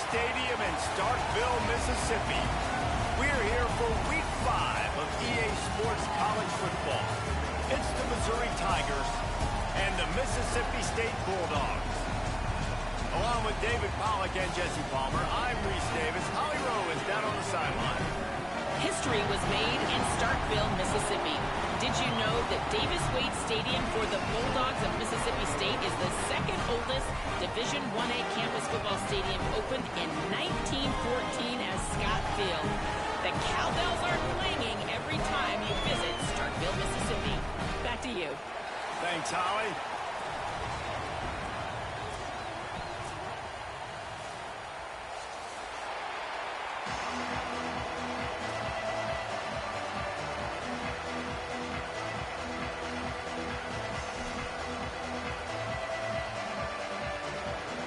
Stadium in Starkville, Mississippi. We're here for Week 5 of EA Sports College Football. It's the Missouri Tigers and the Mississippi State Bulldogs. Along with David Pollack and Jesse Palmer, I'm Reese Davis. Holly Rowe is down on the sideline. History was made in Starkville, Mississippi. Did you know that Davis-Wade Stadium for the Bulldogs of Mississippi State is the second oldest Division I-A campus football stadium, opened in 1914 as Scott Field? The Cowbells are clanging every time you visit Starkville, Mississippi. Back to you. Thanks, Holly.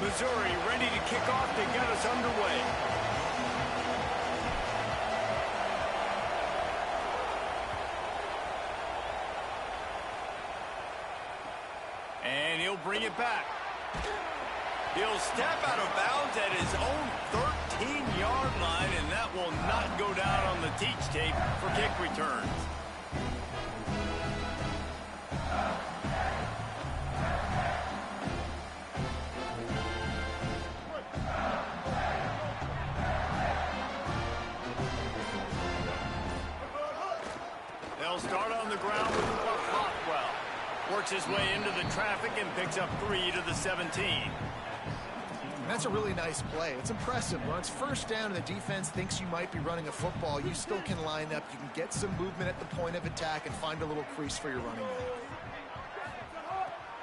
Missouri ready to kick off to get us underway. And he'll bring it back. He'll step out of bounds at his own 13-yard line, and that will not go down on the teach tape for kick returns. They'll start on the ground with Rockwell. Works his way into the traffic and picks up 3 to the 17. That's a really nice play. It's impressive. When it's first down and the defense thinks you might be running a football, you still can line up. You can get some movement at the point of attack and find a little crease for your running back.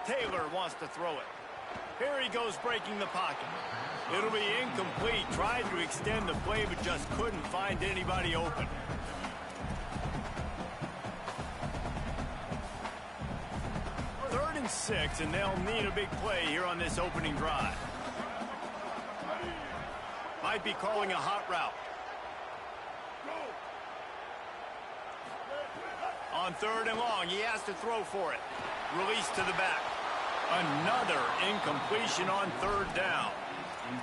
Taylor wants to throw it. Here he goes breaking the pocket. It'll be incomplete. Tried to extend the play but just couldn't find anybody open. Third and 6, and they'll need a big play here on this opening drive. Might be calling a hot route. On 3rd and long, he has to throw for it. Release to the back. Another incompletion on 3rd down.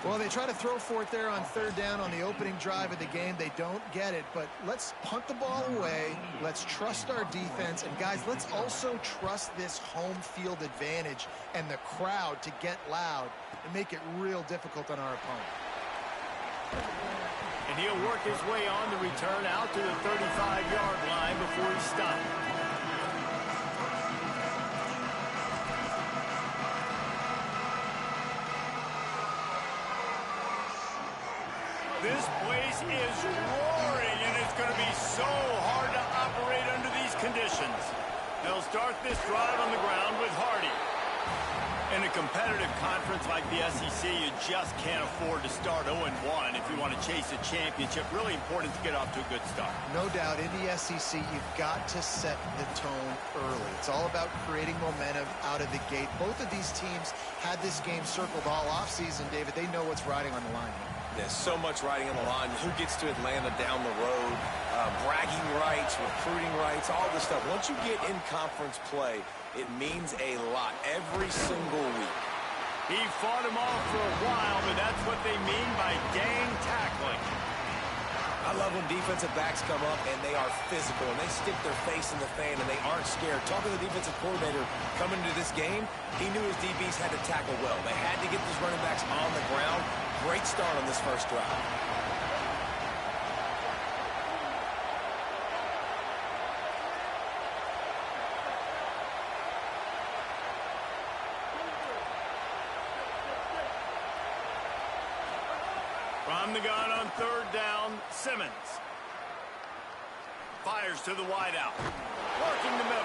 Well, they try to throw for it there on 3rd down on the opening drive of the game. They don't get it, but let's punt the ball away. Let's trust our defense. And, guys, let's also trust this home field advantage and the crowd to get loud and make it real difficult on our opponent. And he'll work his way on the return out to the 35-yard line before he stops. This place is roaring, and it's going to be so hard to operate under these conditions. They'll start this drive on the ground with Hardy. In a competitive conference like the SEC, you just can't afford to start 0-1 if you want to chase a championship. Really important to get off to a good start. No doubt, in the SEC, you've got to set the tone early. It's all about creating momentum out of the gate. Both of these teams had this game circled all offseason, David. They know what's riding on the line. There's so much riding on the line. Who gets to Atlanta down the road, bragging rights, recruiting rights, all this stuff. Once you get in conference play, it means a lot every single week. He fought him off for a while, but that's what they mean by gang tackling. I love when defensive backs come up and they are physical and they stick their face in the fan and they aren't scared. Talking to the defensive coordinator coming into this game, he knew his DBs had to tackle well. They had to get these running backs on the ground. Great start on this first drive. From the gun on 3rd down, Simmons. Fires to the wideout. Working the middle.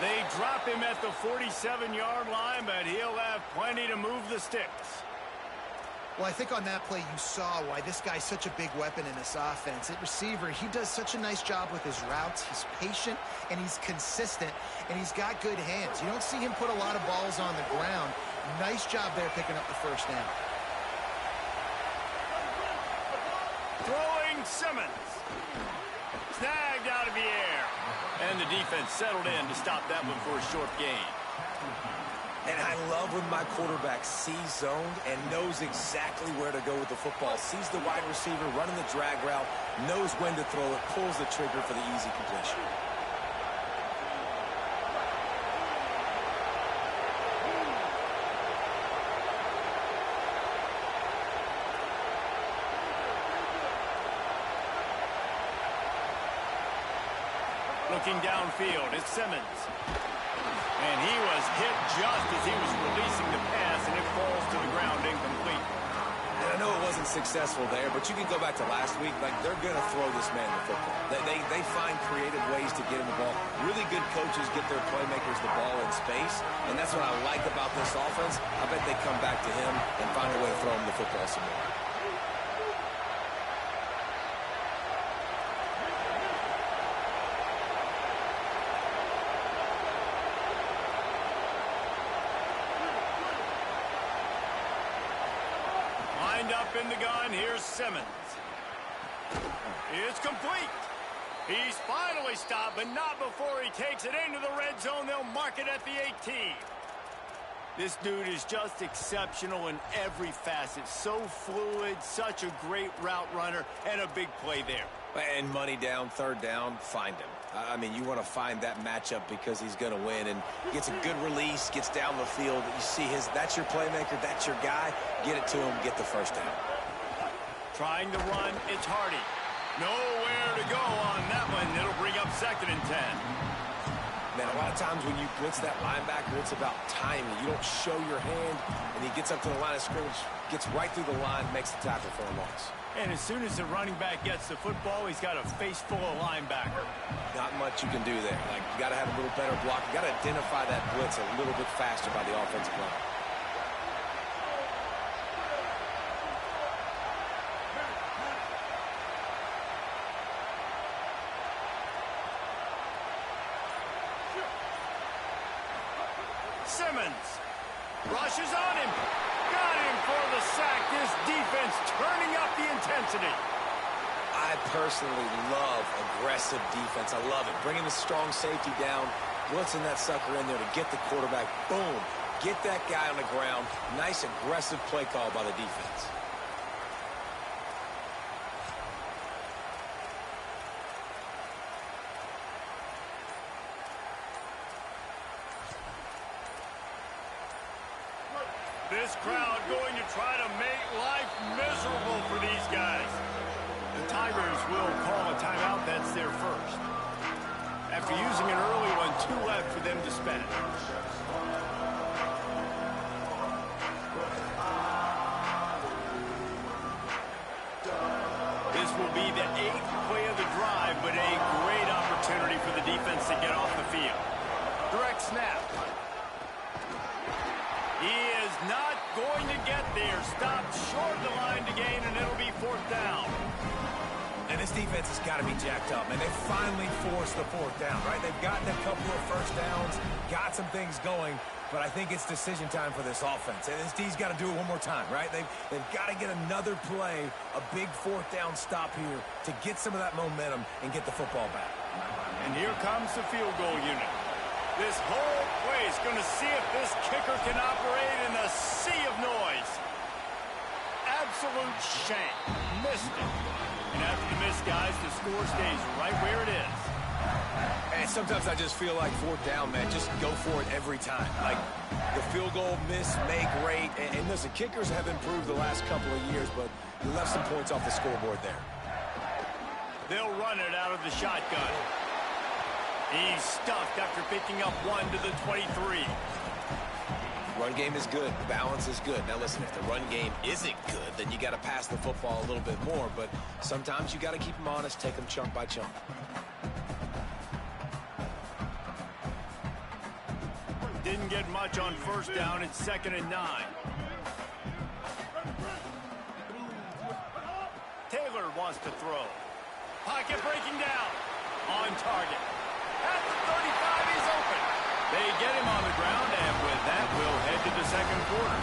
They drop him at the 47-yard line, but he'll have plenty to move the sticks. Well, I think on that play you saw why this guy's such a big weapon in this offense. At receiver, he does such a nice job with his routes. He's patient, and he's consistent, and he's got good hands. You don't see him put a lot of balls on the ground. Nice job there picking up the first down. Throwing Simmons. Snagged out of the air. And the defense settled in to stop that one for a short gain. And I love when my quarterback sees zoned and knows exactly where to go with the football. Sees the wide receiver running the drag route, knows when to throw it, pulls the trigger for the easy completion. Looking downfield, it's Simmons. And he was hit just as he was releasing the pass, and it falls to the ground incomplete. And I know it wasn't successful there, but you can go back to last week. Like, they're going to throw this man the football. They find creative ways to get him the ball. Really good coaches get their playmakers the ball in space, and that's what I like about this offense. I bet they come back to him and find a way to throw him the football some more. Up in the gun, here's Simmons. It's complete. He's finally stopped, but not before he takes it into the red zone. They'll mark it at the 18. This dude is just exceptional in every facet. So fluid, such a great route runner, and a big play there. And money down, third down, find him. I mean, you want to find that matchup because he's going to win, and gets a good release, gets down the field. You see that's your playmaker, that's your guy. Get it to him, get the first down. Trying to run, it's Hardy. Nowhere to go on that one. It'll bring up 2nd and 10. Man, a lot of times when you blitz that linebacker, it's about timing. You don't show your hand, and he gets up to the line of scrimmage, gets right through the line, makes the tackle for a loss. And as soon as the running back gets the football, he's got a face full of linebacker. Not much you can do there. Like, you got to have a little better block. You got to identify that blitz a little bit faster by the offensive line. Simmons rushes on him. Got him for the sack. This defense turning up the intensity. I personally love aggressive defense. I love it. Bringing the strong safety down, blitzing that sucker in there to get the quarterback. Boom. Get that guy on the ground. Nice aggressive play call by the defense. This crowd going to try to make life miserable for these guys. The Tigers will call a timeout. That's their first. After using an early one, 2 left for them to spend. This will be the 8th play of the drive, but a great opportunity for the defense to get off the field. Direct snap. He is not going to get there. Stopped short of the line to gain, and it'll be 4th down. And this defense has got to be jacked up, and they finally forced the 4th down, right? They've gotten a couple of first downs, got some things going, but I think it's decision time for this offense. And this D's got to do it one more time, right? They've got to get another play, a big 4th down stop here to get some of that momentum and get the football back. And here comes the field goal unit. This whole place going to see if this kicker can operate in a sea of noise. Absolute shame. Missed it. And after the miss, guys, the score stays right where it is. And sometimes I just feel like 4th down, man. Just go for it every time. Like, the field goal miss, make great. And listen, kickers have improved the last couple of years, but you left some points off the scoreboard there. They'll run it out of the shotgun. He's stuffed after picking up 1 to the 23. Run game is good. The balance is good. Now, listen, if the run game isn't good, then you got to pass the football a little bit more. But sometimes you got to keep them honest, take them chunk by chunk. Didn't get much on 1st down. It's 2nd and 9. Taylor wants to throw. Pocket breaking down. On target. At the 35, he's open. They get him on the ground, and with that, we'll head to the 2nd quarter.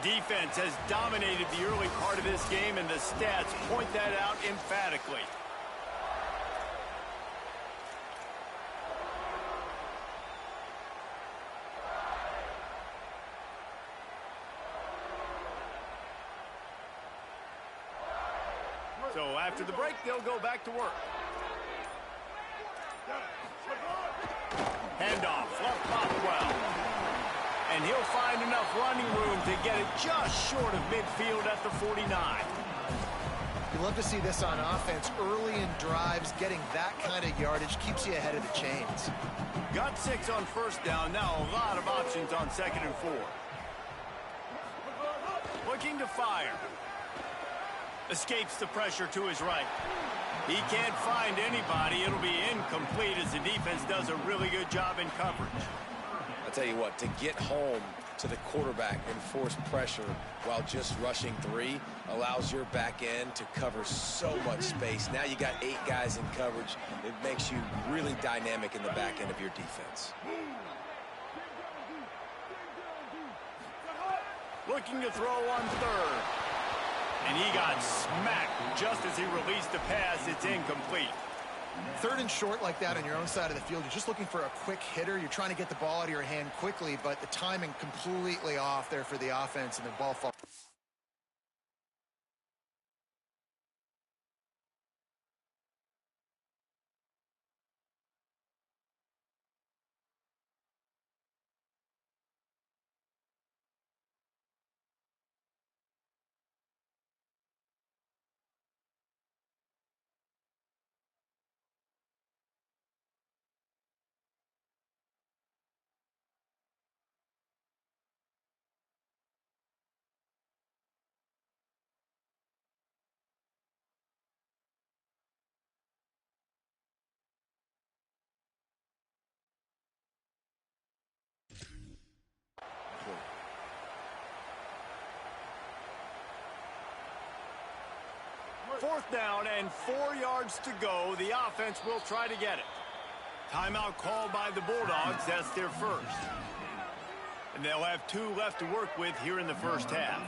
Defense has dominated the early part of this game, and the stats point that out emphatically. So after the break, they'll go back to work. Handoff, left Bothwell. And he'll find enough running room to get it just short of midfield at the 49. You love to see this on offense. Early in drives, getting that kind of yardage keeps you ahead of the chains. Got 6 on first down. Now a lot of options on 2nd and 4. Looking to fire. Escapes the pressure to his right. He can't find anybody. It'll be incomplete as the defense does a really good job in coverage. I'll tell you what, to get home to the quarterback and force pressure while just rushing 3 allows your back end to cover so much space. Now you got 8 guys in coverage. It makes you really dynamic in the back end of your defense. Looking to throw on 3rd. And he got smacked just as he released the pass. It's incomplete. 3rd and short like that on your own side of the field. You're just looking for a quick hitter. You're trying to get the ball out of your hand quickly, but the timing completely off there for the offense, and the ball falls. Fourth down and 4 yards to go. The offense will try to get it. Timeout called by the Bulldogs. That's their first. And they'll have 2 left to work with here in the first half.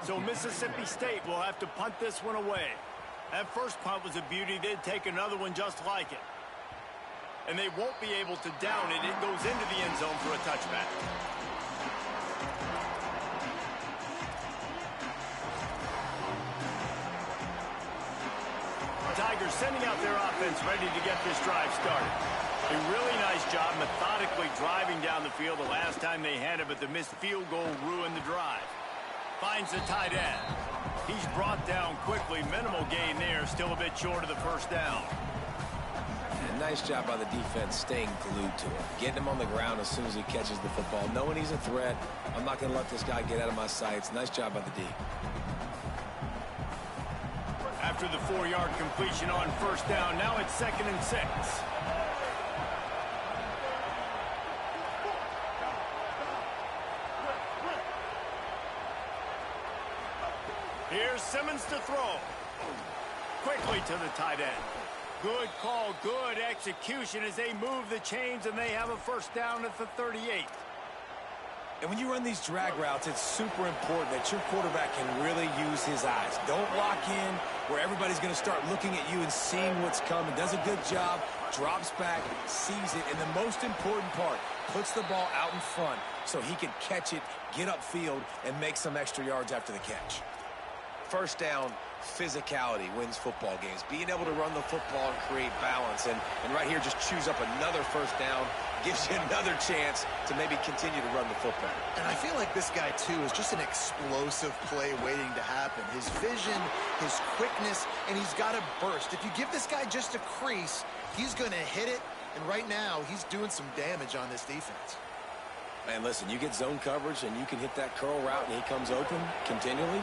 So Mississippi State will have to punt this one away. That first punt was a beauty. They'd take another one just like it. And they won't be able to down it. It goes into the end zone for a touchback. Tigers sending out their offense ready to get this drive started. A really nice job methodically driving down the field the last time they had it, but the missed field goal ruined the drive. Finds the tight end. He's brought down quickly. Minimal gain there. Still a bit short of the first down. And nice job by the defense staying glued to him. Getting him on the ground as soon as he catches the football. Knowing he's a threat. I'm not going to let this guy get out of my sights. Nice job by the D. After the 4-yard completion on first down, now it's 2nd and 6. Here's Simmons to throw. Quickly to the tight end. Good call, good execution as they move the chains, and they have a first down at the 38. And when you run these drag routes, it's super important that your quarterback can really use his eyes. Don't lock in where everybody's going to start looking at you and seeing what's coming. Does a good job, drops back, sees it, and the most important part, puts the ball out in front so he can catch it, get upfield, and make some extra yards after the catch. First down, physicality wins football games. Being able to run the football and create balance. And right here, just choose up another first down, gives you another chance to maybe continue to run the football. And I feel like this guy, too, is just an explosive play waiting to happen. His vision, his quickness, and he's got a burst. If you give this guy just a crease, he's going to hit it. And right now, he's doing some damage on this defense. Man, listen, you get zone coverage and you can hit that curl route and he comes open continually.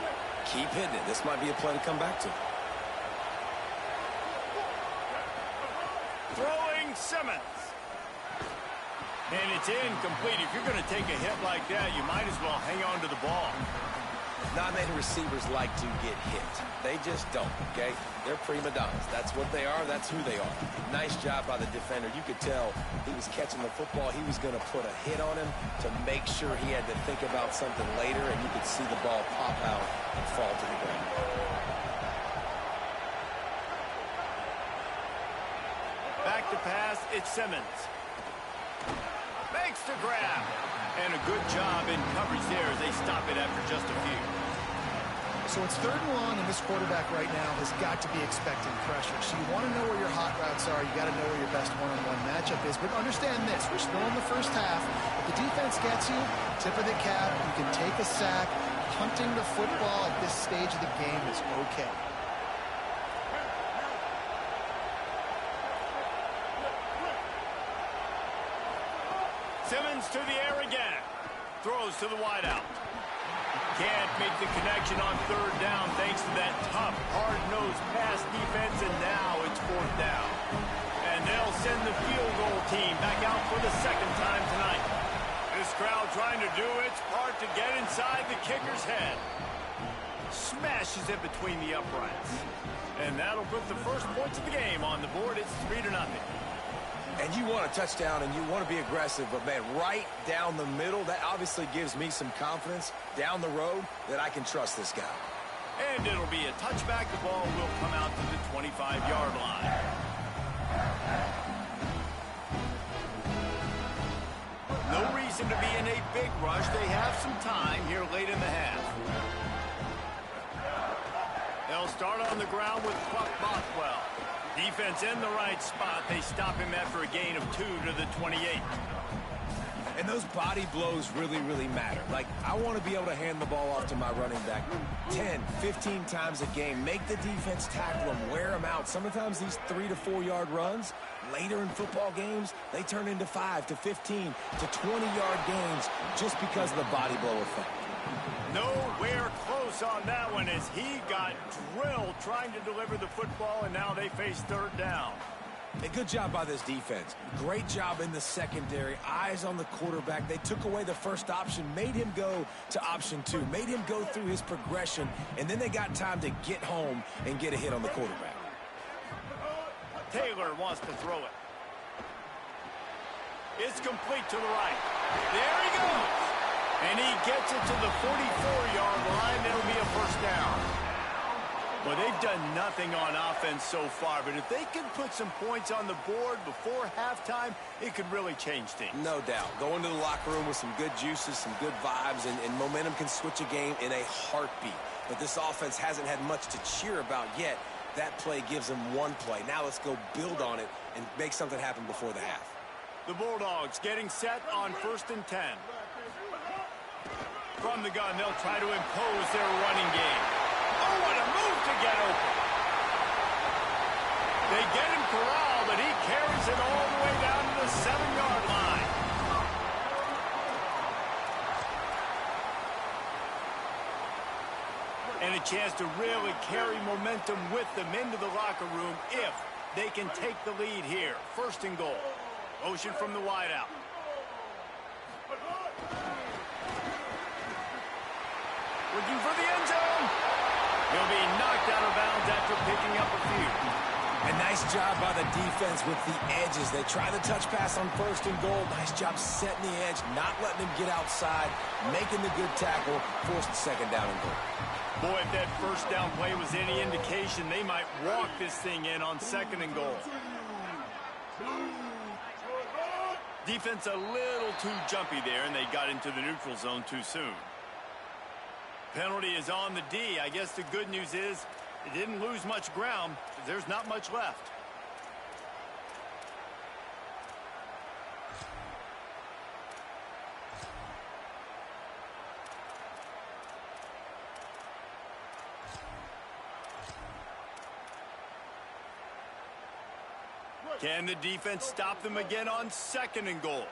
Keep hitting it. This might be a play to come back to. Throwing Simmons. And it's incomplete. If you're going to take a hit like that, you might as well hang on to the ball. Not many receivers like to get hit. They just don't, okay? They're prima donnas. That's what they are. That's who they are. Nice job by the defender. You could tell he was catching the football. He was going to put a hit on him to make sure he had to think about something later, and you could see the ball pop out and fall to the ground. Back to pass, it's Simmons. Makes the grab. And a good job in coverage there as they stop it after just a few. So it's 3rd and long, and this quarterback right now has got to be expecting pressure. So you want to know where your hot routes are. You got to know where your best one-on-one matchup is. But understand this, we're still in the first half. If the defense gets you, tip of the cap, you can take a sack. Punting the football at this stage of the game is okay. Simmons to the air again. Throws to the wideout. Can't make the connection on 3rd down thanks to that tough, hard-nosed pass defense, and now it's 4th down. And they'll send the field goal team back out for the 2nd time tonight. This crowd trying to do its part to get inside the kicker's head. Smashes it between the uprights. And that'll put the first points of the game on the board. It's 3-0. And you want a touchdown, and you want to be aggressive, but, man, right down the middle, that obviously gives me some confidence down the road that I can trust this guy. And it'll be a touchback. The ball will come out to the 25-yard line. No reason to be in a big rush. They have some time here late in the half. They'll start on the ground with Buck Bothwell. Defense in the right spot. They stop him after a gain of 2 to the 28. And those body blows really, really matter. Like, I want to be able to hand the ball off to my running back 10, 15 times a game. Make the defense tackle them, wear them out. Sometimes these 3 to 4 yard runs, later in football games, they turn into 5 to 15 to 20-yard gains just because of the body blow effect. Nowhere close on that one as he got drilled trying to deliver the football, and now they face 3rd down. A good job by this defense. Great job in the secondary. Eyes on the quarterback. They took away the first option, made him go to option 2, made him go through his progression, and then they got time to get home and get a hit on the quarterback. Taylor wants to throw it. It's complete to the right. There he goes. And he gets it to the 44-yard line. It'll be a 1st down. Well, they've done nothing on offense so far, but if they can put some points on the board before halftime, it could really change things. No doubt. Go into the locker room with some good juices, some good vibes, and momentum can switch a game in a heartbeat. But this offense hasn't had much to cheer about yet. That play gives them one play. Now let's go build on it and make something happen before the half. The Bulldogs getting set on 1st and 10. From the gun, they'll try to impose their running game. Oh, what a move to get open. They get him corralled, but he carries it all the way down to the 7-yard line. And a chance to really carry momentum with them into the locker room if they can take the lead here. 1st and goal. Motion from the wideout. Looking for the end zone. He'll be knocked out of bounds after picking up a few. And nice job by the defense with the edges. They try the touch pass on 1st and goal. Nice job setting the edge, not letting him get outside, making the good tackle, forced the 2nd down and goal. Boy, if that 1st down play was any indication, they might walk this thing in on 2nd and goal. Defense a little too jumpy there, and they got into the neutral zone too soon. Penalty is on the D. I guess the good news is it didn't lose much ground. There's not much left. Can the defense stop them again on 2nd and goal?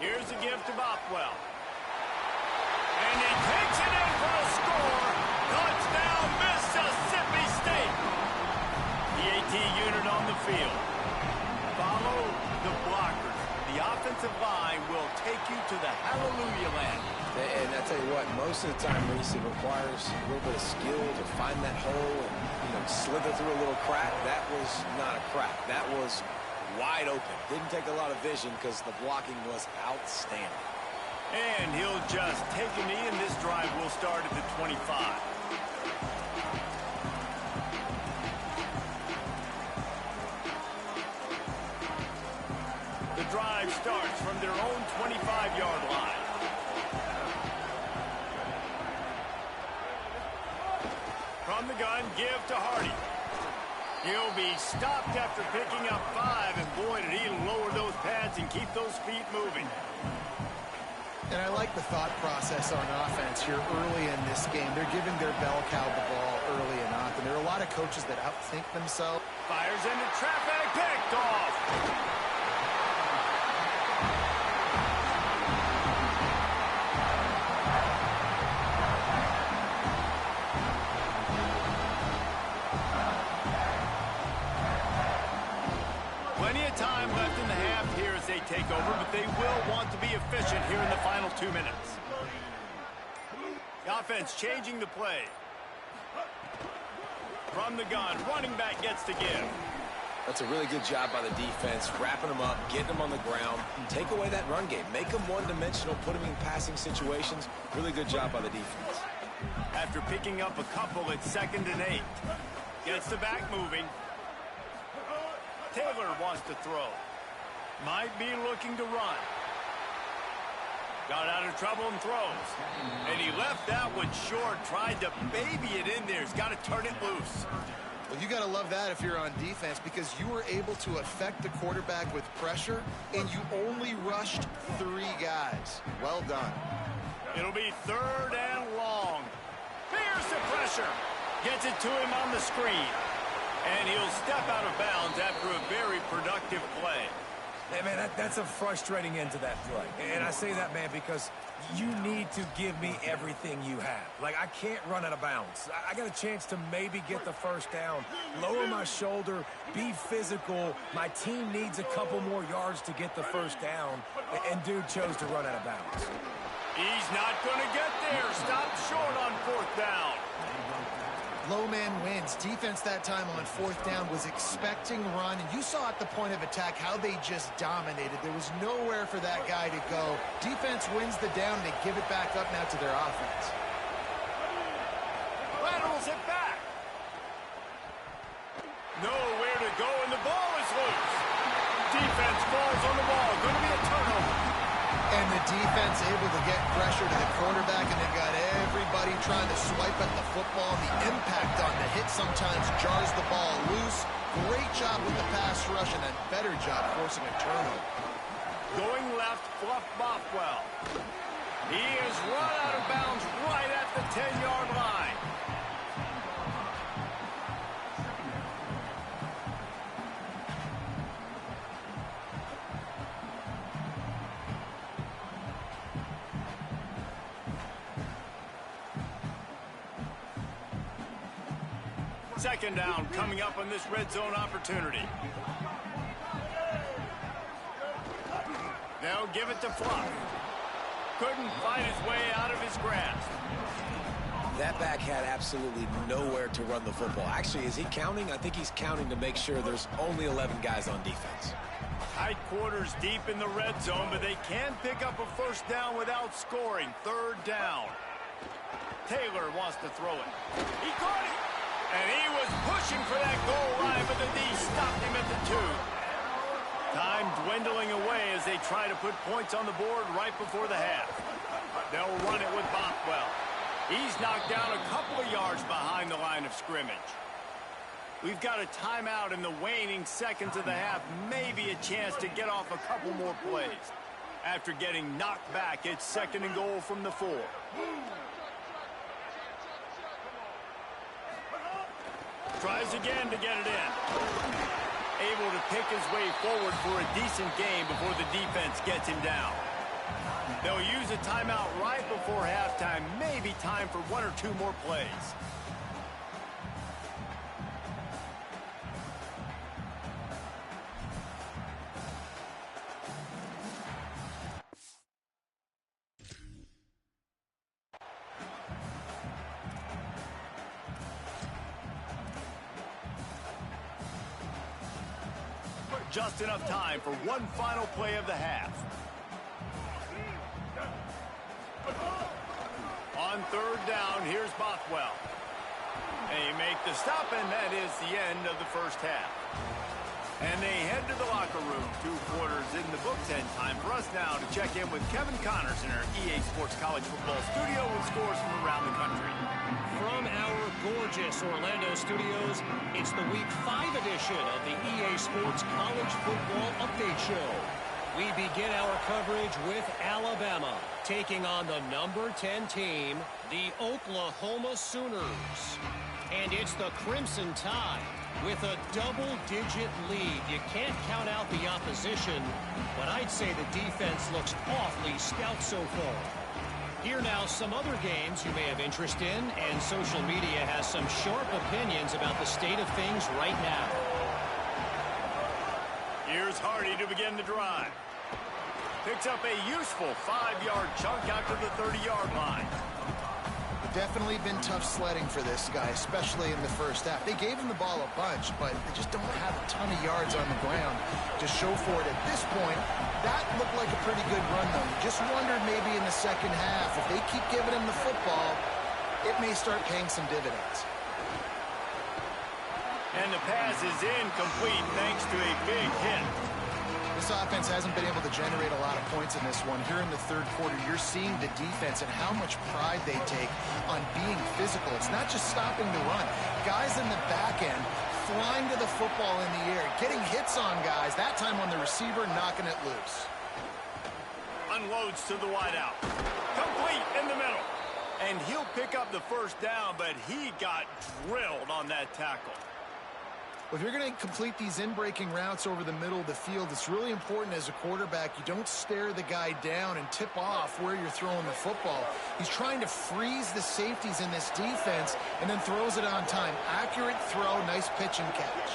Here's a gift to Bothwell. And he takes it in for a score. Touchdown, Mississippi State. The AT unit on the field. Follow the blockers. The offensive line will take you to the hallelujah land. And I tell you what, most of the time, Reese, it requires a little bit of skill to find that hole and slither through a little crack. That was not a crack. That was wide open. Didn't take a lot of vision because the blocking was outstanding. And he'll just take a knee, and this drive will start at the 25. The drive starts from their own 25-yard line. Shotgun give to Hardy. He'll be stopped after picking up 5, and boy, did he lower those pads and keep those feet moving. And I like the thought process on offense here early in this game. They're giving their bell cow the ball early enough, and there are a lot of coaches that outthink themselves. Fires into traffic, picked off. Plenty of time left in the half here as they take over, but they will want to be efficient here in the final 2 minutes. The offense changing the play. From the gun, running back gets to give. That's a really good job by the defense, wrapping them up, getting them on the ground. Take away that run game. Make them one-dimensional, put them in passing situations. Really good job by the defense. After picking up a couple, it's 2nd and 8. Gets the back moving. Taylor wants to throw. Might be looking to run. Got out of trouble and throws. And he left that one short. Tried to baby it in there. He's got to turn it loose. Well, you got to love that if you're on defense, because you were able to affect the quarterback with pressure, and you only rushed 3 guys. Well done. It'll be 3rd and long. Fears the pressure. Gets it to him on the screen. And he'll step out of bounds after a very productive play. Hey, man, that's a frustrating end to that play. And I say that, man, because you need to give me everything you have. Like, I can't run out of bounds. I got a chance to maybe get the first down, lower my shoulder, be physical. My team needs a couple more yards to get the first down, and dude chose to run out of bounds. He's not going to get there. Stopped short on 4th down. Low man wins. Defense that time on 4th down was expecting run, and you saw at the point of attack how they just dominated. There was nowhere for that guy to go. Defense wins the down, and they give it back up now to their offense. Laterals it back. Nowhere to go, and the ball is loose. Defense falls on the ball. Going to be a turnover. And the defense able to get pressure to the quarterback, and they've got everybody trying to swipe at the football. The impact on the hit sometimes jars the ball loose. Great job with the pass rush, and a better job forcing a turnover. Going left, Fluff Bothwell. He is run out of bounds right at the 10-yard line. Second down coming up on this red zone opportunity. They'll give it to Fluff. Couldn't fight his way out of his grasp. That back had absolutely nowhere to run the football. Actually, is he counting? I think he's counting to make sure there's only 11 guys on defense. Tight quarters deep in the red zone, but they can pick up a first down without scoring. 3rd down. Taylor wants to throw it. He caught it. And he was pushing for that goal line, but the D stopped him at the 2. Time dwindling away as they try to put points on the board right before the half. They'll run it with Bothwell. He's knocked down a couple of yards behind the line of scrimmage. We've got a timeout in the waning seconds of the half. Maybe a chance to get off a couple more plays. After getting knocked back, it's 2nd and goal from the 4. Tries again to get it in. Able to pick his way forward for a decent game before the defense gets him down. They'll use a timeout right before halftime. Maybe time for 1 or 2 more plays. Just enough time for one final play of the half. On 3rd down, here's Bothwell. They make the stop, and that is the end of the first half. And they head to the locker room. 2 quarters in the books, and time for us now to check in with Kevin Connors in our EA Sports College Football studio with scores from around the country. From our gorgeous Orlando studios, it's the Week 5 edition of the EA Sports College Football Update Show. We begin our coverage with Alabama, taking on the number 10 team, the Oklahoma Sooners. And it's the Crimson Tide with a double-digit lead. You can't count out the opposition, but I'd say the defense looks awfully stout so far. Here now some other games you may have interest in, and social media has some sharp opinions about the state of things right now. Here's Hardy to begin the drive. Picks up a useful 5-yard chunk out to the 30-yard line. Definitely been tough sledding for this guy, especially in the first half. They gave him the ball a bunch, but they just don't have a ton of yards on the ground to show for it at this point. That looked like a pretty good run, though. You just wondered maybe in the second half, if they keep giving him the football, it may start paying some dividends. And the pass is incomplete thanks to a big hit. This offense hasn't been able to generate a lot of points in this one. Here in the third quarter, you're seeing the defense and how much pride they take on being physical. It's not just stopping the run. Guys in the back end flying to the football in the air, getting hits on guys, that time on the receiver, knocking it loose. Unloads to the wideout. Complete in the middle. And he'll pick up the first down, but he got drilled on that tackle. If you're going to complete these in-breaking routes over the middle of the field, it's really important as a quarterback you don't stare the guy down and tip off where you're throwing the football. He's trying to freeze the safeties in this defense and then throws it on time. Accurate throw, nice pitch and catch.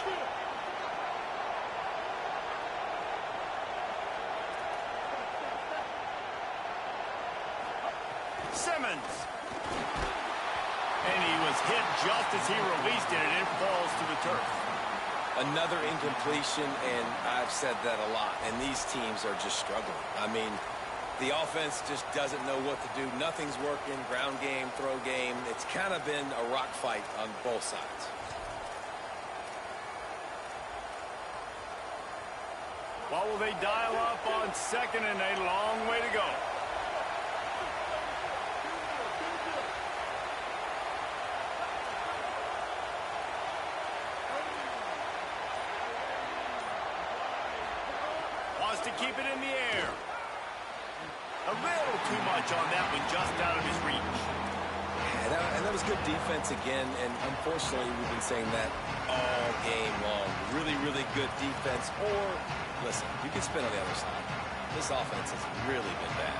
Simmons. And he was hit just as he released it, and it falls to the turf. Another incompletion, and I've said that a lot, and these teams are just struggling. I mean, the offense just doesn't know what to do. Nothing's working, ground game, throw game. It's kind of been a rock fight on both sides. What will they dial up on second and a long way to go? Wants to keep it in the air. A little too much on that one, just out of his reach. Yeah, and that was good defense again, and unfortunately we've been saying that all game long. Really, really good defense. Or, listen, you can spin on the other side. This offense has really been bad.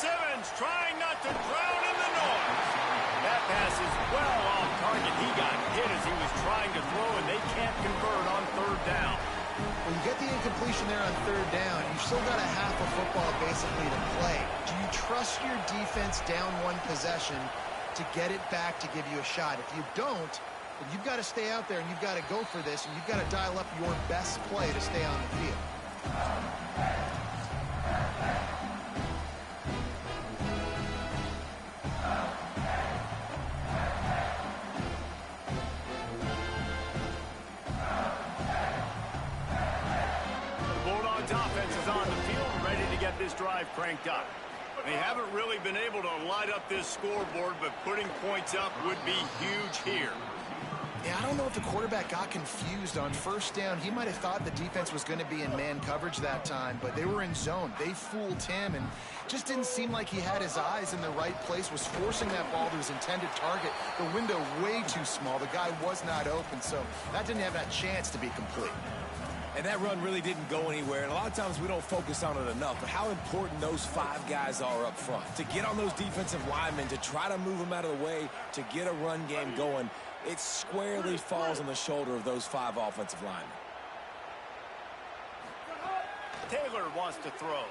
Simmons trying not to drown in the noise. That pass is well off target. He got hit as he was trying to throw, and they can't convert on third down. When you get the incompletion there on third down, you've still got a half of football basically to play. Do you trust your defense down one possession to get it back to give you a shot? If you don't, then you've got to stay out there and you've got to go for this, and you've got to dial up your best play to stay on the field. Offense is on the field, ready to get this drive cranked up. They haven't really been able to light up this scoreboard, but putting points up would be huge here. Yeah, I don't know if the quarterback got confused on first down. He might have thought the defense was going to be in man coverage that time, but they were in zone. They fooled him and just didn't seem like he had his eyes in the right place, was forcing that ball to his intended target. The window way too small. The guy was not open, so that didn't have that chance to be complete. And that run really didn't go anywhere, and a lot of times we don't focus on it enough, but how important those 5 guys are up front. To get on those defensive linemen, to try to move them out of the way, to get a run game going, it squarely falls on the shoulder of those 5 offensive linemen. Taylor wants to throw.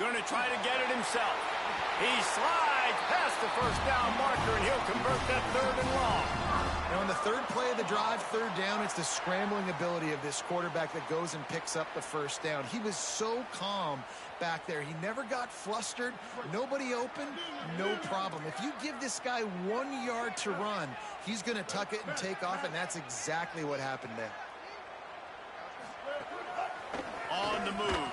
Going to try to get it himself. He slides past the first down marker, and he'll convert that 3rd and long. Now, on the 3rd play of the drive, 3rd down, it's the scrambling ability of this quarterback that goes and picks up the 1st down. He was so calm back there. He never got flustered. Nobody open, no problem. If you give this guy 1 yard to run, he's going to tuck it and take off, and that's exactly what happened there. On the move.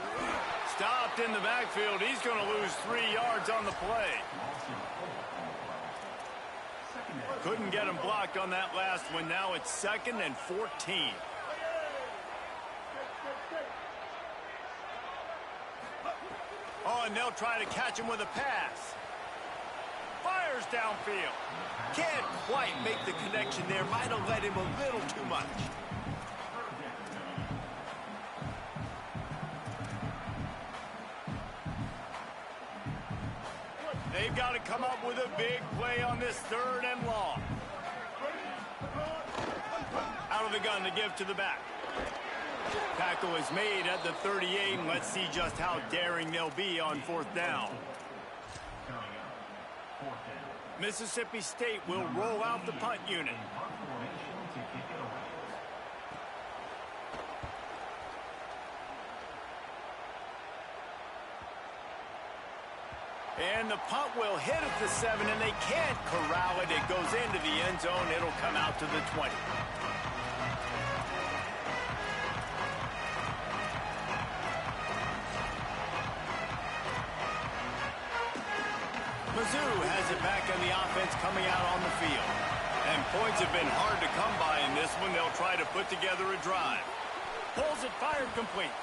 Stopped in the backfield. He's going to lose 3 yards on the play. Couldn't get him blocked on that last one. Now it's 2nd and 14. Oh, and they'll try to catch him with a pass. Fires downfield. Can't quite make the connection there. Might have led him a little too much. They've got to come up with a big play on this 3rd and long. Out of the gun to give to the back. Tackle is made at the 38, and let's see just how daring they'll be on 4th down. Mississippi State will roll out the punt unit. And the punt will hit at the 7, and they can't corral it. It goes into the end zone. It'll come out to the 20. Mizzou has it back on the offense coming out on the field. And points have been hard to come by in this one. They'll try to put together a drive. Pulls it, fired complete.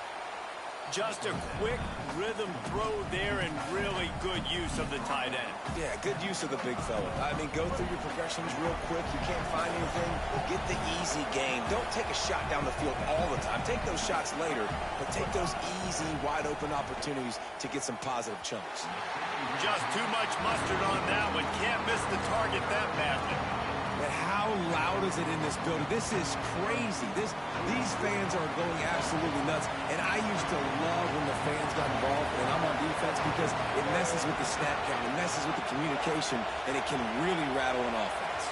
Just a quick rhythm throw there and really good use of the tight end. Yeah, good use of the big fella. I mean, go through your progressions real quick. You can't find anything. Get the easy game. Don't take a shot down the field all the time. Take those shots later, but take those easy, wide-open opportunities to get some positive chunks. Just too much mustard on that one. Can't miss the target that badly. But how loud is it in this building? This is crazy. These fans are going absolutely nuts. And I used to love when the fans got involved and I'm on defense because it messes with the snap count, it messes with the communication, and it can really rattle an offense.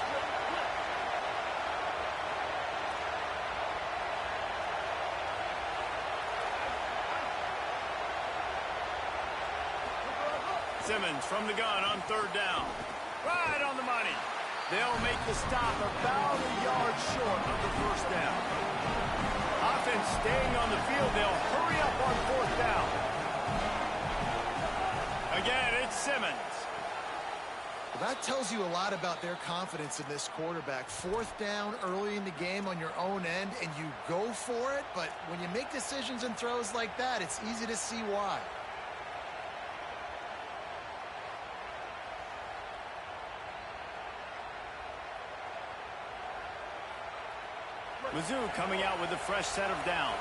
Simmons from the gun on 3rd down. Right on the money. They'll make the stop about a yard short of the 1st down. Offense staying on the field. They'll hurry up on 4th down. Again, it's Simmons. Well, that tells you a lot about their confidence in this quarterback. 4th down early in the game on your own end, and you go for it. But when you make decisions and throws like that, it's easy to see why. Mizzou coming out with a fresh set of downs.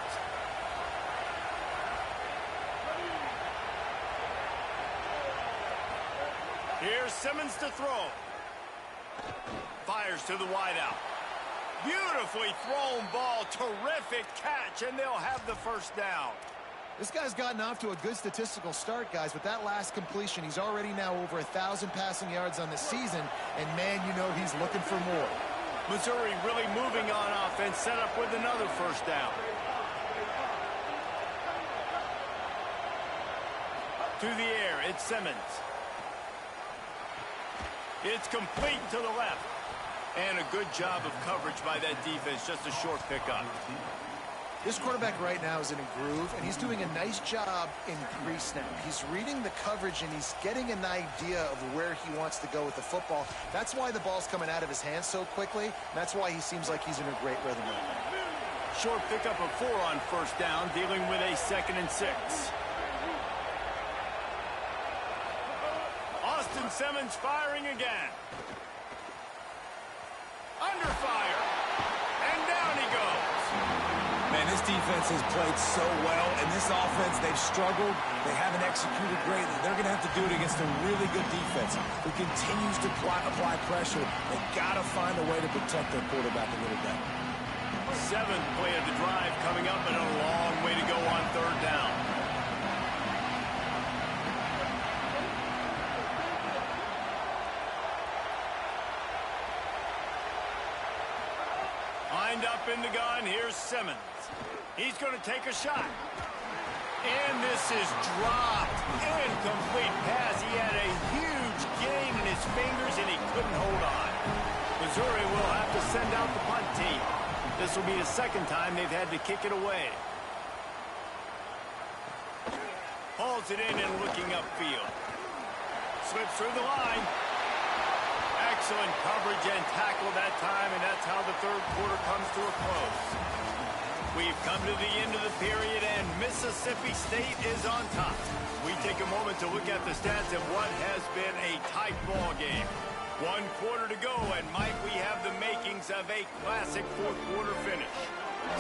Here's Simmons to throw. Fires to the wideout. Beautifully thrown ball. Terrific catch, and they'll have the 1st down. This guy's gotten off to a good statistical start, guys. With that last completion, he's already now over 1,000 passing yards on the season, and man, you know he's looking for more. Missouri really moving on offense, set up with another 1st down. To the air, it's Simmons. It's complete to the left. And a good job of coverage by that defense, just a short pickup. This quarterback right now is in a groove, and he's doing a nice job in pre-snap. He's reading the coverage, and he's getting an idea of where he wants to go with the football. That's why the ball's coming out of his hands so quickly. That's why he seems like he's in a great rhythm right now. Short pickup of 4 on 1st down, dealing with a 2nd and 6. Austin Simmons firing again. Under fire. And down he goes. Man, this defense has played so well, and this offense, they've struggled. They haven't executed greatly. They're going to have to do it against a really good defense who continues to apply pressure. They've got to find a way to protect their quarterback a little bit. 7th play of the drive coming up, and a long way to go on 3rd down. Up in the gun, here's Simmons. He's going to take a shot. And this is dropped. Incomplete pass. He had a huge gain in his fingers, and he couldn't hold on. Missouri will have to send out the punt team. This will be the second time they've had to kick it away. Hauls it in and looking upfield. Slips through the line. Excellent coverage and tackle that time, and that's how the third quarter comes to a close. We've come to the end of the period, and Mississippi State is on top. We take a moment to look at the stats of what has been a tight ball game. 1 quarter to go, and Mike, we have the makings of a classic fourth quarter finish.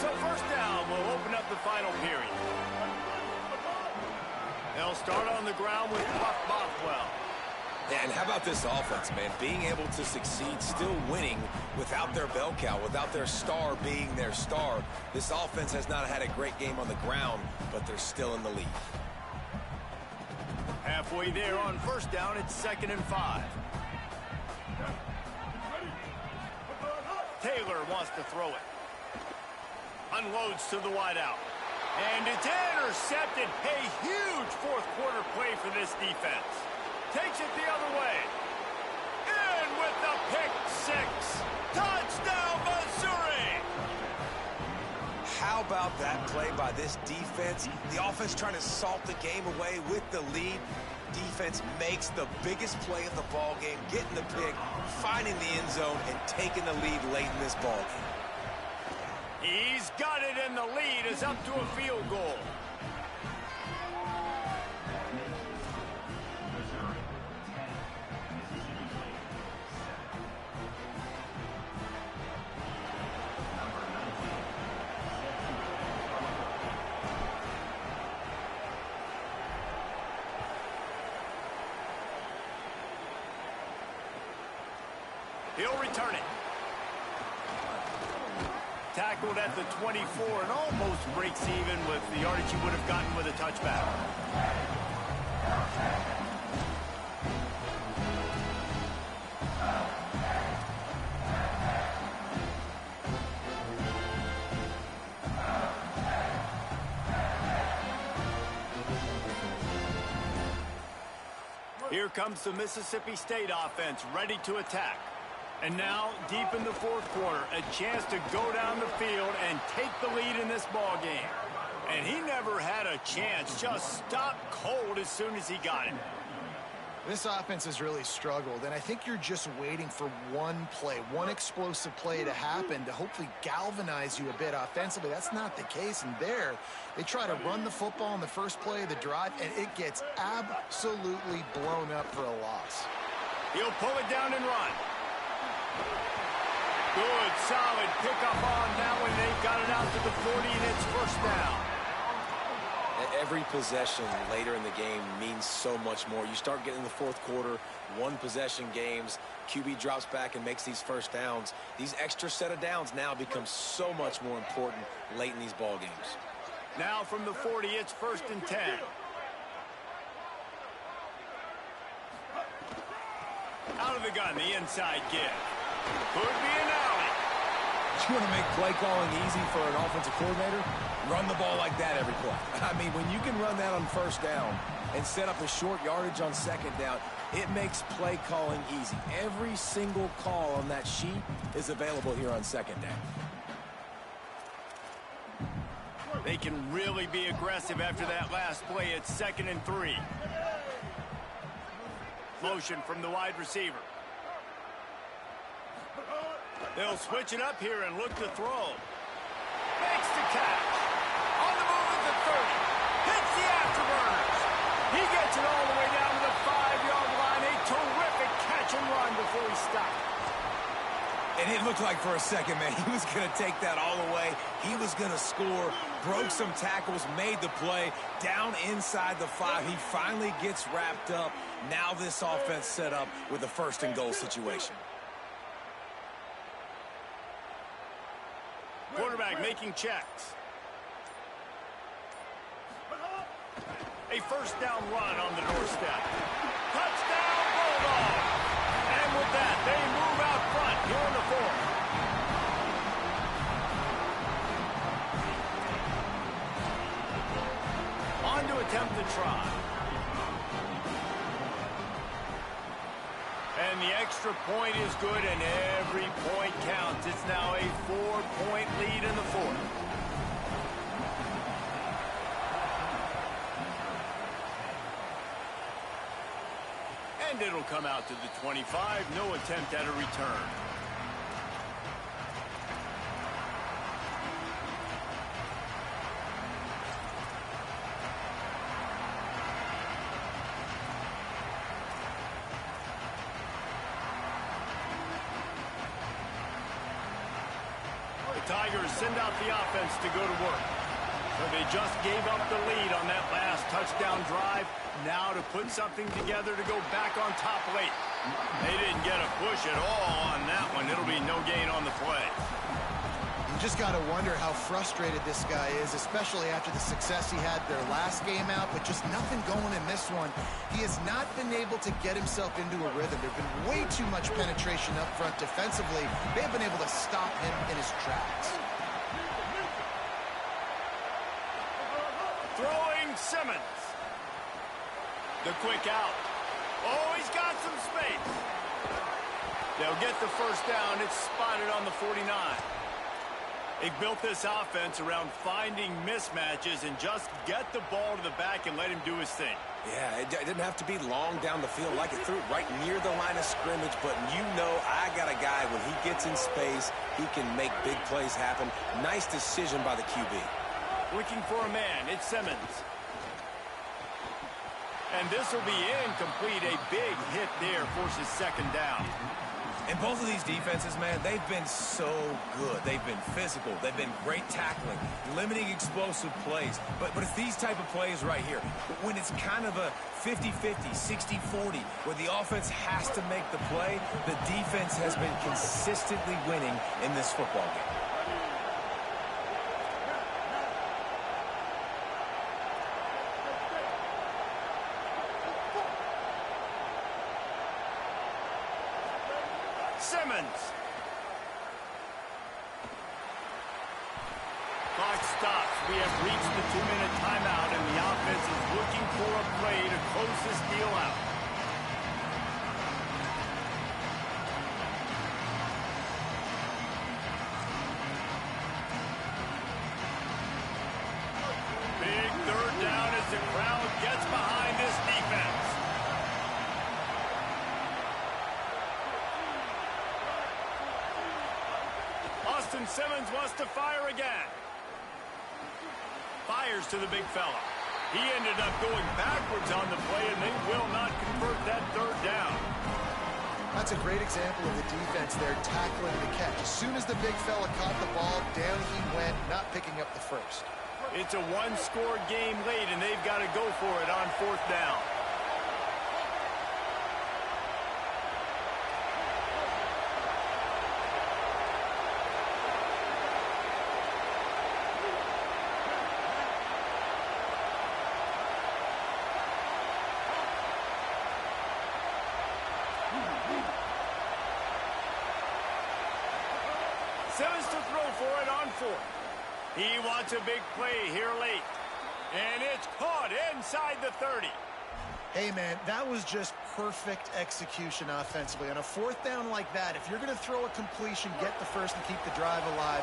So first down, we'll open up the final period. They'll start on the ground with Buck Bothwell. And how about this offense, man? Being able to succeed, still winning without their bell cow, without their star being their star. This offense has not had a great game on the ground, but they're still in the lead. Halfway there on first down, it's 2nd and 5. Taylor wants to throw it. Unloads to the wideout. And it's intercepted. A huge fourth quarter play for this defense. Takes it the other way. In with the pick six. Touchdown, Missouri! How about that play by this defense? The offense trying to salt the game away with the lead. Defense makes the biggest play of the ball game, getting the pick, finding the end zone, and taking the lead late in this ball game. He's got it, and the lead is up to a field goal. He'll return it. Tackled at the 24 and almost breaks even with the yardage he would have gotten with a touchback. Here comes the Mississippi State offense ready to attack. And now, deep in the fourth quarter, a chance to go down the field and take the lead in this ball game. And he never had a chance, just stopped cold as soon as he got it. This offense has really struggled, and I think you're just waiting for one play, one explosive play to happen to hopefully galvanize you a bit offensively. That's not the case, and there, they try to run the football in the first play of the drive, and it gets absolutely blown up for a loss. He'll pull it down and run. Good, solid pickup on that one. They've got it out to the 40, and it's first down. Every possession later in the game means so much more. You start getting in the fourth quarter, one-possession games, QB drops back and makes these first downs. These extra set of downs now become so much more important late in these ball games. Now from the 40, it's 1st and 10. Out of the gun, the inside give. Could be an alley. You want to make play calling easy for an offensive coordinator? Run the ball like that every play. I mean, when you can run that on first down and set up a short yardage on second down, it makes play calling easy. Every single call on that sheet is available here on second down. They can really be aggressive after that last play. It's 2nd and 3. Motion from the wide receiver. They'll switch it up here and look to throw. Makes the catch. On the move at the 30. Hits the afterburners. He gets it all the way down to the 5-yard line. A terrific catch and run before he stopped. And it looked like for a second, man, he was going to take that all the way. He was going to score, broke some tackles, made the play, down inside the 5. He finally gets wrapped up. Now this offense set up with a 1st and goal situation. Quarterback making checks. A first down run on the doorstep. Touchdown, Bulldogs! And with that, they move out front here in the 4th. attempt to try. And the extra point is good, and every point counts. It's now a 4-point lead in the fourth. And it'll come out to the 25. No attempt at a return. The Tigers send out the offense to go to work. So they just gave up the lead on that last touchdown drive. Now to put something together to go back on top late. They didn't get a push at all on that one. It'll be no gain on the play. You just got to wonder how frustrated this guy is, especially after the success he had their last game out, but just nothing going in this one. He has not been able to get himself into a rhythm. There's been way too much penetration up front defensively. They have been able to stop him in his tracks. Throwing Simmons. The quick out. Oh, he's got some space. They'll get the first down. It's spotted on the 49. They built this offense around finding mismatches and just get the ball to the back and let him do his thing. Yeah, it didn't have to be long down the field. Like it threw it right near the line of scrimmage, but you know I got a guy, when he gets in space, he can make big plays happen. Nice decision by the QB. Looking for a man. It's Simmons. And this will be incomplete. A big hit there forces second down. And both of these defenses, man, they've been so good. They've been physical. They've been great tackling, limiting explosive plays. But it's these type of plays right here, when it's kind of a 50-50, 60-40, where the offense has to make the play, the defense has been consistently winning in this football game. Simmons. Clock stops. We have reached the 2-minute timeout, and the offense is looking for a play to close this deal out. Big third down as the crowd gets behind this defense. Simmons wants to fire again. Fires to the big fella. He ended up going backwards on the play, and they will not convert that third down. That's a great example of the defense there tackling the catch. As soon as the big fella caught the ball, down he went, not picking up the first. It's a one-score game late, and they've got to go for it on fourth down. Simmons to throw for it on fourth. He wants a big play here late. And it's caught inside the 30. Hey, man, that was just perfect execution offensively. On a fourth down like that, if you're going to throw a completion, get the first and keep the drive alive,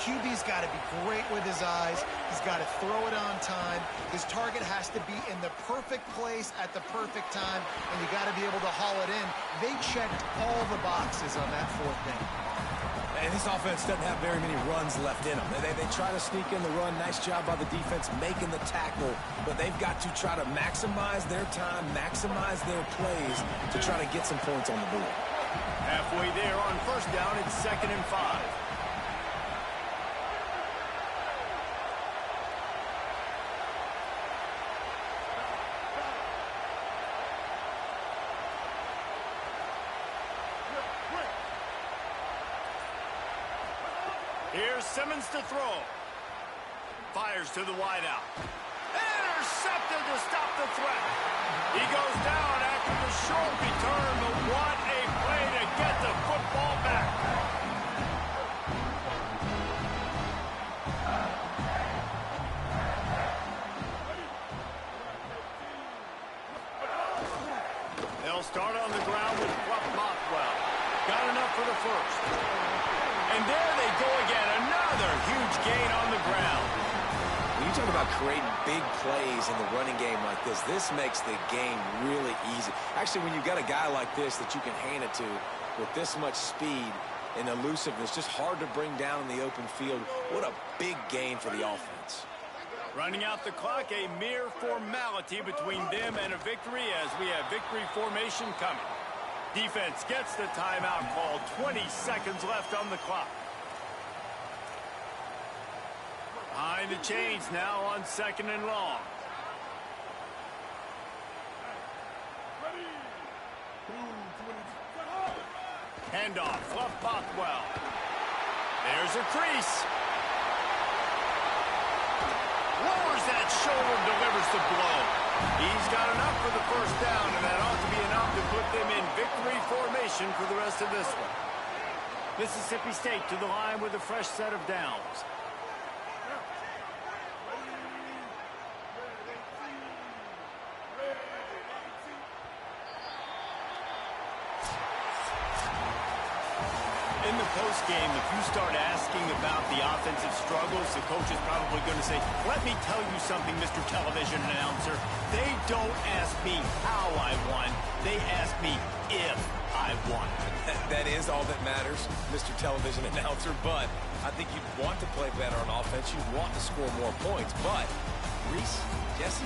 QB's got to be great with his eyes. He's got to throw it on time. His target has to be in the perfect place at the perfect time, and you got to be able to haul it in. They checked all the boxes on that fourth down. And this offense doesn't have very many runs left in them. They try to sneak in the run. Nice job by the defense making the tackle. But they've got to try to maximize their time, maximize their plays to try to get some points on the board. Halfway there on first down, it's 2nd and 5. Here's Simmons to throw. Fires to the wideout. Intercepted to stop the threat. He goes down after the short return, but what a play to get the football back. They'll start on the ground with Fluff Bothwell. Got enough for the first. And there they go again. Another huge gain on the ground. When you talk about creating big plays in the running game like this makes the game really easy. Actually, when you've got a guy like this that you can hand it to with this much speed and elusiveness, just hard to bring down in the open field. What a big gain for the offense. Running out the clock, a mere formality between them and a victory as we have victory formation coming. Defense gets the timeout called. 20 seconds left on the clock. Behind the chains now on 2nd and long. Handoff, Fluff Bothwell. There's a crease. Lowers that shoulder, delivers the blow. He's got enough for the first down, and that ought to be enough to put them in victory formation for the rest of this one. Mississippi State to the line with a fresh set of downs. In the postgame, if you start asking about the offensive struggles, the coach is probably going to say, let me tell you something, Mr. Television Announcer. They don't ask me how I won. They ask me if I won. That is all that matters, Mr. Television Announcer, but I think you'd want to play better on offense. You'd want to score more points, but Reese, Jesse,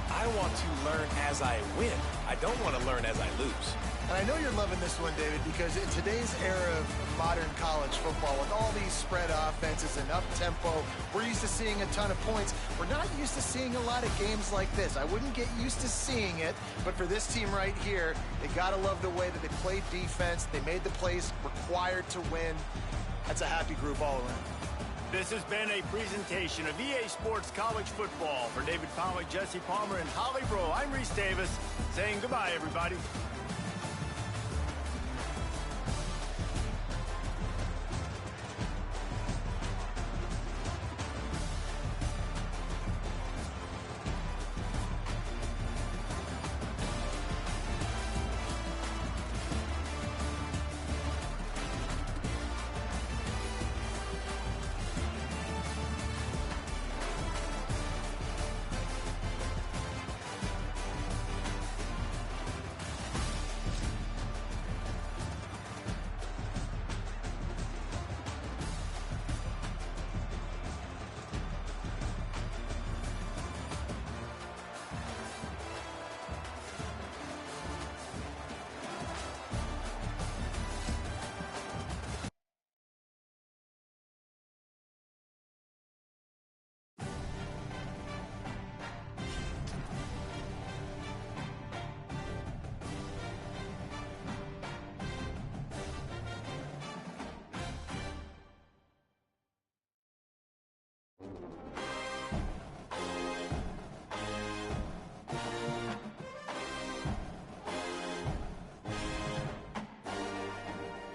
I want to learn as I win. I don't want to learn as I lose. And I know you're loving this one, David, because in today's era of modern college football, with all these spread offenses and up-tempo, we're used to seeing a ton of points. We're not used to seeing a lot of games like this. I wouldn't get used to seeing it, but for this team right here, they got to love the way that they played defense. They made the plays required to win. That's a happy group all around. This has been a presentation of EA Sports College Football. For David Pollack, Jesse Palmer, and Holly Rowe, I'm Reese Davis saying goodbye, everybody.